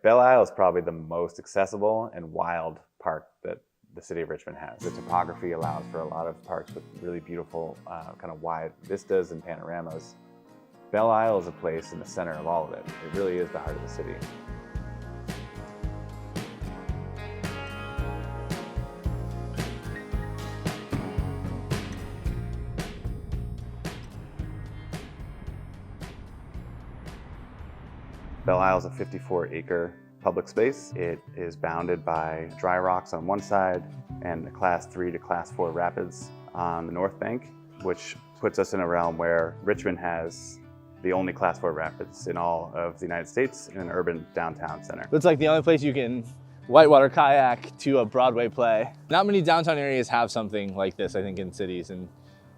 Belle Isle is probably the most accessible and wild park that the City of Richmond has. The topography allows for a lot of parks with really beautiful kind of wide vistas and panoramas. Belle Isle is a place in the center of all of it. It really is the heart of the city. Belle Isle is a 54-acre public space. It is bounded by dry rocks on one side and the Class 3 to Class 4 rapids on the north bank, which puts us in a realm where Richmond has the only Class 4 rapids in all of the United States in an urban downtown center. It's like the only place you can whitewater kayak to a Broadway play. Not many downtown areas have something like this, I think, in cities, and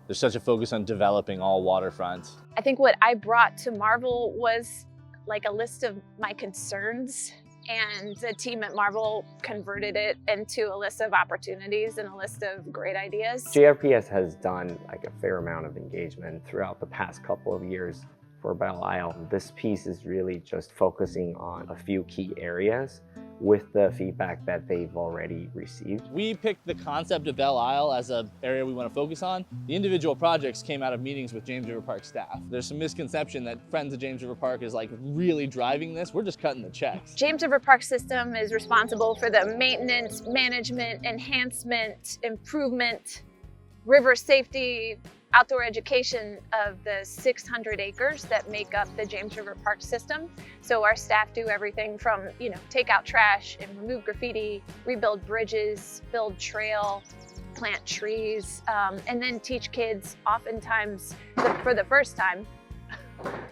there's such a focus on developing all waterfront. I think what I brought to Marvel was like a list of my concerns, and the team at Marvel converted it into a list of opportunities and a list of great ideas. JRPS has done like a fair amount of engagement throughout the past couple of years for Belle Isle. This piece is really just focusing on a few key areas with the feedback that they've already received. We picked the concept of Belle Isle as an area we want to focus on. The individual projects came out of meetings with James River Park staff. There's some misconception that Friends of James River Park is like really driving this. We're just cutting the checks. James River Park system is responsible for the maintenance, management, enhancement, improvement, river safety, outdoor education of the 600 acres that make up the James River Park system. So our staff do everything from, take out trash and remove graffiti, rebuild bridges, build trail, plant trees, and then teach kids, oftentimes for the first time,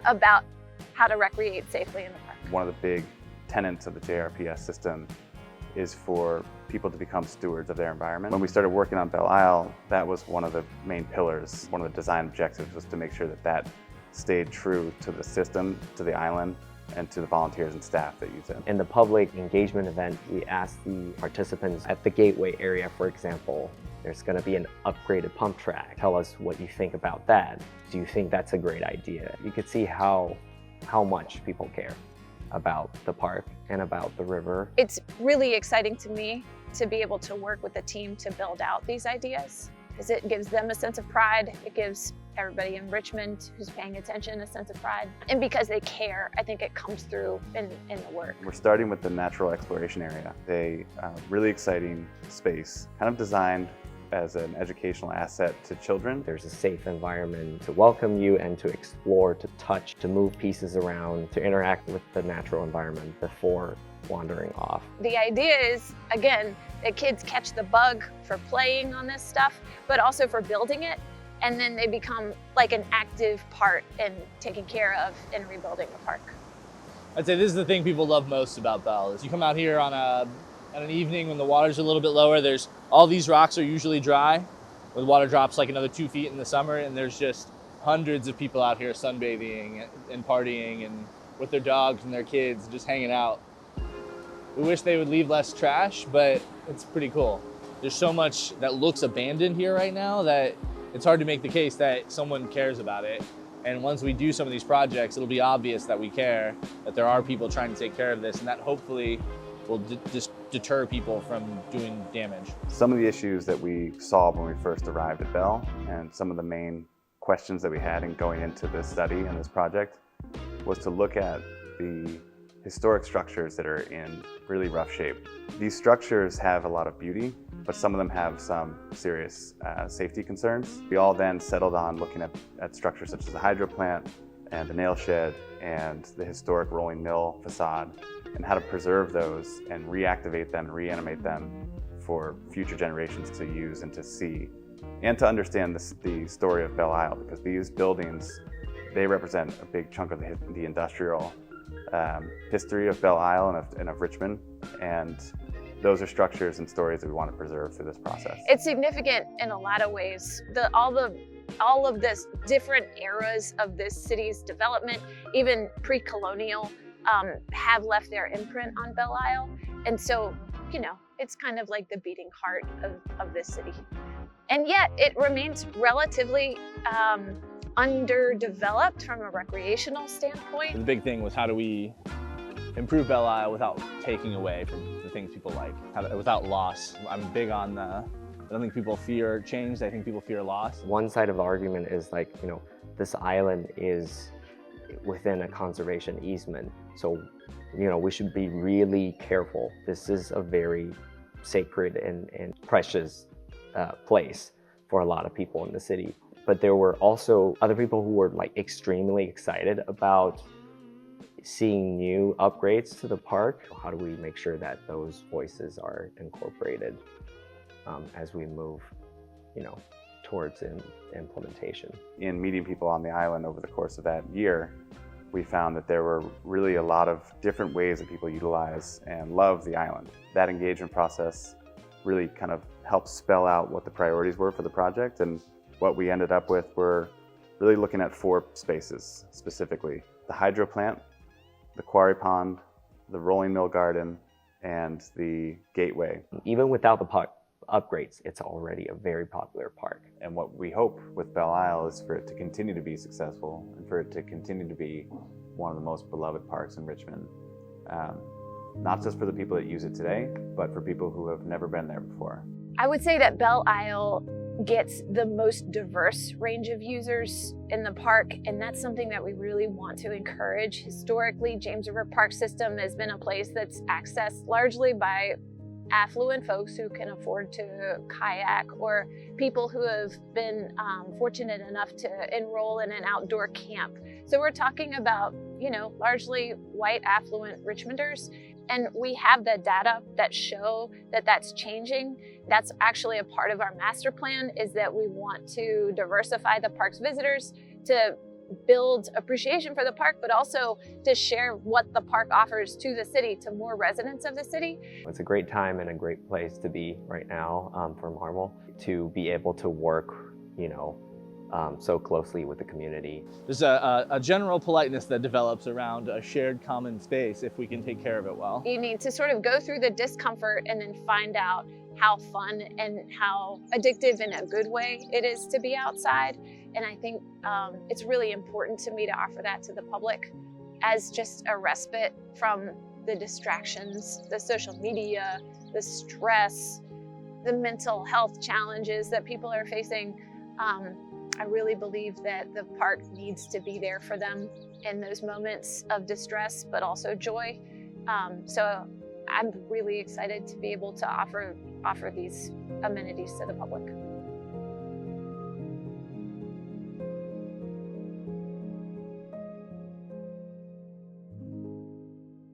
about how to recreate safely in the park. One of the big tenets of the JRPS system is for people to become stewards of their environment. When we started working on Belle Isle, that was one of the main pillars. One of the design objectives was to make sure that that stayed true to the system, to the island, and to the volunteers and staff that use it. In the public engagement event, we asked the participants at the gateway area, for example, there's going to be an upgraded pump track. Tell us what you think about that. Do you think that's a great idea? You could see how much people care about the park and about the river. It's really exciting to me to be able to work with the team to build out these ideas, because it gives them a sense of pride. It gives everybody in Richmond who's paying attention a sense of pride. And because they care, I think it comes through in the work. We're starting with the natural exploration area, a really exciting space, kind of designed as an educational asset to children. There's a safe environment to welcome you and to explore, to touch, to move pieces around, to interact with the natural environment before wandering off. The idea is, again, that kids catch the bug for playing on this stuff, but also for building it, and then they become like an active part in taking care of and rebuilding the park. I'd say this is the thing people love most about Belle, is you come out here on an evening when the water's a little bit lower, all these rocks are usually dry, when the water drops like another 2 feet in the summer, and there's just hundreds of people out here sunbathing and partying and with their dogs and their kids just hanging out. We wish they would leave less trash, but it's pretty cool. There's so much that looks abandoned here right now that it's hard to make the case that someone cares about it. And once we do some of these projects, it'll be obvious that we care, that there are people trying to take care of this, and that hopefully will just deter people from doing damage. Some of the issues that we saw when we first arrived at Belle, and some of the main questions that we had in going into this study and this project, was to look at the historic structures that are in really rough shape. These structures have a lot of beauty, but some of them have some serious safety concerns. We all then settled on looking at structures such as the hydro plant and the nail shed and the historic rolling mill facade, and how to preserve those and reactivate them and reanimate them for future generations to use and to see, and to understand the story of Belle Isle, because these buildings, they represent a big chunk of the industrial history of Belle Isle and of Richmond, and those are structures and stories that we want to preserve through this process. It's significant in a lot of ways. All of this different eras of this city's development, even pre-colonial, have left their imprint on Belle Isle. And so, it's kind of like the beating heart of this city. And yet it remains relatively underdeveloped from a recreational standpoint. The big thing was how do we improve Belle Isle without taking away from the things people like, without loss. I'm big on I don't think people fear change, I think people fear loss. One side of the argument is like, you know, this island is within a conservation easement. So, you know, we should be really careful. This is a very sacred and precious place for a lot of people in the city. But there were also other people who were like extremely excited about seeing new upgrades to the park. How do we make sure that those voices are incorporated as we move, you know, towards implementation? In meeting people on the island over the course of that year, we found that there were really a lot of different ways that people utilize and love the island. That engagement process really kind of helped spell out what the priorities were for the project, and what we ended up with were really looking at 4 spaces specifically: the hydro plant, the quarry pond, the rolling mill garden, and the gateway. Even without the park upgrades, it's already a very popular park. And what we hope with Belle Isle is for it to continue to be successful and for it to continue to be one of the most beloved parks in Richmond. Not just for the people that use it today, but for people who have never been there before. I would say that Belle Isle gets the most diverse range of users in the park, and that's something that we really want to encourage. Historically, James River Park System has been a place that's accessed largely by affluent folks who can afford to kayak, or people who have been fortunate enough to enroll in an outdoor camp. So we're talking about, you know, largely white affluent Richmonders. And we have the data that show that that's changing. That's actually a part of our master plan, is that we want to diversify the park's visitors, to build appreciation for the park, but also to share what the park offers to the city, to more residents of the city. It's a great time and a great place to be right now for Marvel, to be able to work, you know, so closely with the community. There's a general politeness that develops around a shared common space if we can take care of it well. You need to sort of go through the discomfort and then find out how fun and how addictive in a good way it is to be outside. And I think it's really important to me to offer that to the public as just a respite from the distractions, the social media, the stress, the mental health challenges that people are facing. I really believe that the park needs to be there for them in those moments of distress, but also joy. So I'm really excited to be able to offer these amenities to the public.